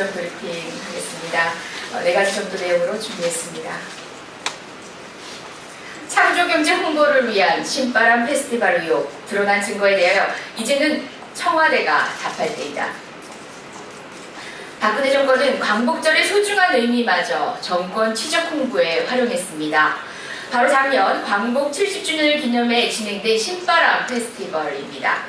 오전 브리핑 하겠습니다. 4가지 정도 내용으로 준비했습니다. 창조경제 홍보를 위한 신바람 페스티벌 의혹, 드러난 증거에 대하여 이제는 청와대가 답할 때이다. 박근혜 정권은 광복절의 소중한 의미마저 정권 치적 홍보에 활용했습니다. 바로 작년 광복 70주년을 기념해 진행된 신바람 페스티벌입니다.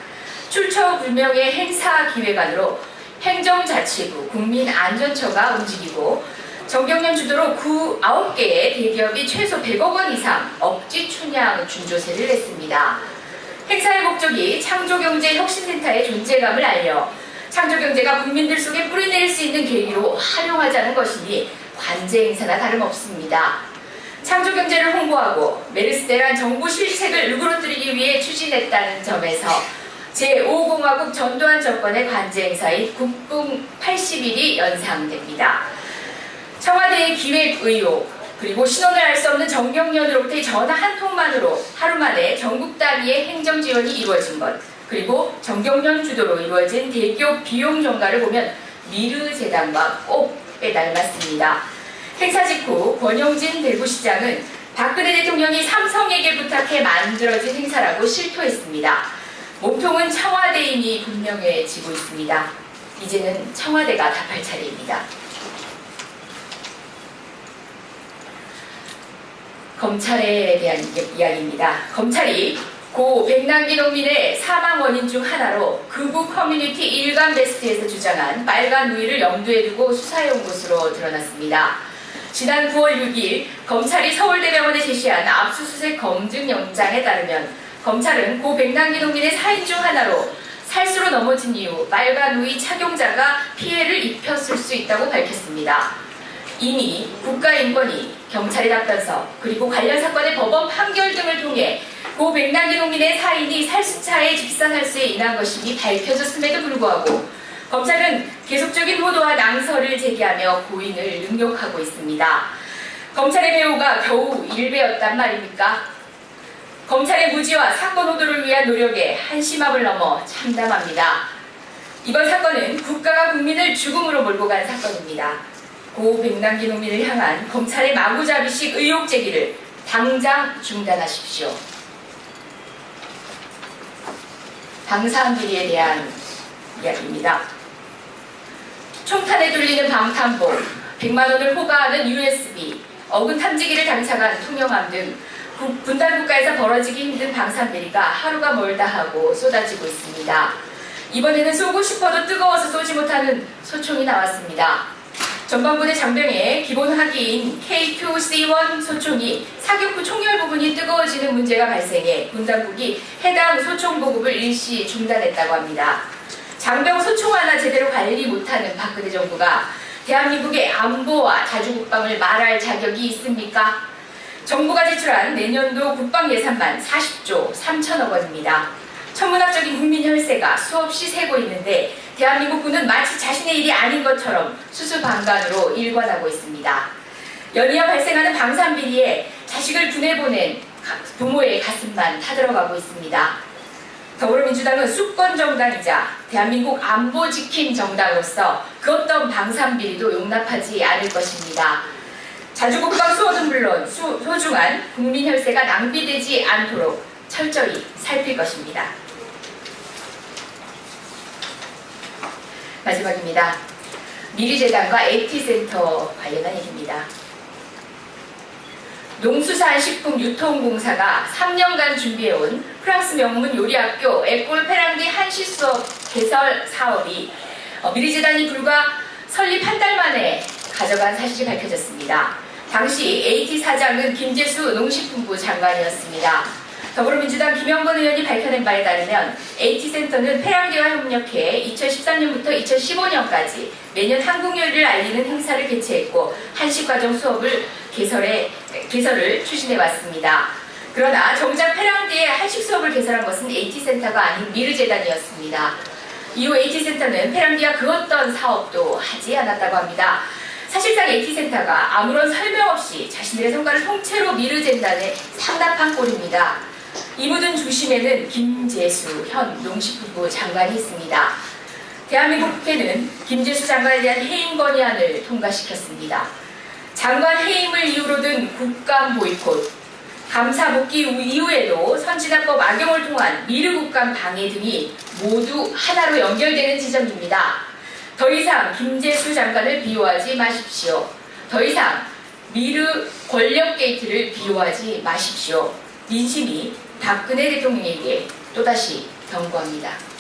출처 불명의 행사 기획안으로 행정자치부, 국민안전처가 움직이고 정경련 주도로 9개의 대기업이 최소 100억 원 이상 억지 춘향 준조세를 냈습니다. 행사의 목적이 창조경제혁신센터의 존재감을 알려 창조경제가 국민들 속에 뿌리내릴 수 있는 계기로 활용하자는 것이니 관제 행사나 다름없습니다. 창조경제를 홍보하고 메르스대란 정부 실책을 누그러뜨리기 위해 추진했다는 점에서 제5공화국 전두환 정권의 관제 행사인 국궁 80일이 연상됩니다. 청와대의 기획 의혹, 그리고 신원을 알 수 없는 정경련으로부터의 전화 한 통만으로 하루 만에 전국 단위의 행정 지원이 이루어진 것, 그리고 정경련 주도로 이루어진 대기업 비용 전가를 보면 미르재단과 꼭 빼닮았습니다. 행사 직후 권영진 대구시장은 박근혜 대통령이 삼성에게 부탁해 만들어진 행사라고 실토했습니다. 몸통은 청와대임이 분명해지고 있습니다. 이제는 청와대가 답할 차례입니다. 검찰에 대한 이야기입니다. 검찰이 고 백남기 농민의 사망 원인 중 하나로 극우 커뮤니티 일간베스트에서 주장한 빨간 누이를 염두에 두고 수사해온 것으로 드러났습니다. 지난 9월 6일 검찰이 서울대병원에 제시한 압수수색 검증 영장에 따르면 검찰은 고 백남기 농민의 사인 중 하나로 살수로 넘어진 이후 빨간 누이 착용자가 피해를 입혔을 수 있다고 밝혔습니다. 이미 국가인권위, 경찰의 답변서, 그리고 관련 사건의 법원 판결 등을 통해 고 백남기 농민의 사인이 살수차에 집산할수에 인한 것임이 밝혀졌음에도 불구하고 검찰은 계속적인 호도와 낭설을 제기하며 고인을 능욕하고 있습니다. 검찰의 배우가 겨우 일배였단 말입니까? 검찰의 무지와 사건 호도를 위한 노력에 한심함을 넘어 참담합니다. 이번 사건은 국가가 국민을 죽음으로 몰고 간 사건입니다. 고 백남기 농민을 향한 검찰의 마구잡이식 의혹 제기를 당장 중단하십시오. 방산비리에 대한 이야기입니다. 총탄에 돌리는 방탄복, 100만 원을 호가하는 USB, 어군 탐지기를 장착한 통영함 등 분단 국가에서 벌어지기 힘든 방산비리가 하루가 멀다 하고 쏟아지고 있습니다. 이번에는 쏘고 싶어도 뜨거워서 쏘지 못하는 소총이 나왔습니다. 전방부대 장병의 기본 화기인 K2C1 소총이 사격 후 총열 부분이 뜨거워지는 문제가 발생해 군 당국이 해당 소총 보급을 일시 중단했다고 합니다. 장병 소총 하나 제대로 관리 못하는 박근혜 정부가 대한민국의 안보와 자주국방을 말할 자격이 있습니까? 정부가 제출한 내년도 국방 예산만 40조 3천억 원입니다. 천문학적인 국민 혈세가 수없이 새고 있는데 대한민국군은 마치 자신의 일이 아닌 것처럼 수수방관으로 일관하고 있습니다. 연이어 발생하는 방산비리에 자식을 군에 보낸 부모의 가슴만 타들어가고 있습니다. 더불어민주당은 수권 정당이자 대한민국 안보 지킴 정당으로서 그 어떤 방산비리도 용납하지 않을 것입니다. 자주국방 수호는 물론 소중한 국민 혈세가 낭비되지 않도록 철저히 살필 것입니다. 마지막입니다. 미르재단과 AT센터 관련한 얘기입니다. 농수산식품유통공사가 3년간 준비해온 프랑스 명문 요리학교 에콜 페랑디 한시 수업 개설 사업이 미르재단이 불과 설립 한 달 만에 가져간 사실이 밝혀졌습니다. 당시 AT 사장은 김재수 농식품부 장관이었습니다. 더불어민주당 김영건 의원이 밝혀낸 바에 따르면 AT센터는 페랑디와 협력해 2013년부터 2015년까지 매년 한국 요리를 알리는 행사를 개최했고 한식과정 수업을 개설을 추진해왔습니다. 그러나 정작 페랑디의 한식 수업을 개설한 것은 AT센터가 아닌 미르재단이었습니다. 이후 AT센터는 페랑디와 그 어떤 사업도 하지 않았다고 합니다. 사실상 AT센터가 아무런 설명 없이 자신들의 성과를 통째로 미르재단에 상납한 꼴입니다. 이 묻은 중심에는 김재수 현 농식품부 장관이 있습니다. 대한민국 국회는 김재수 장관에 대한 해임 건의안을 통과시켰습니다. 장관 해임을 이유로 든 국감 보이콧, 감사 복귀 이후에도 선진화법 악용을 통한 미르 국감 방해 등이 모두 하나로 연결되는 지점입니다. 더 이상 김재수 장관을 비호하지 마십시오. 더 이상 미르 권력 게이트를 비호하지 마십시오. 민심이 박근혜 대통령에게 또다시 경고합니다.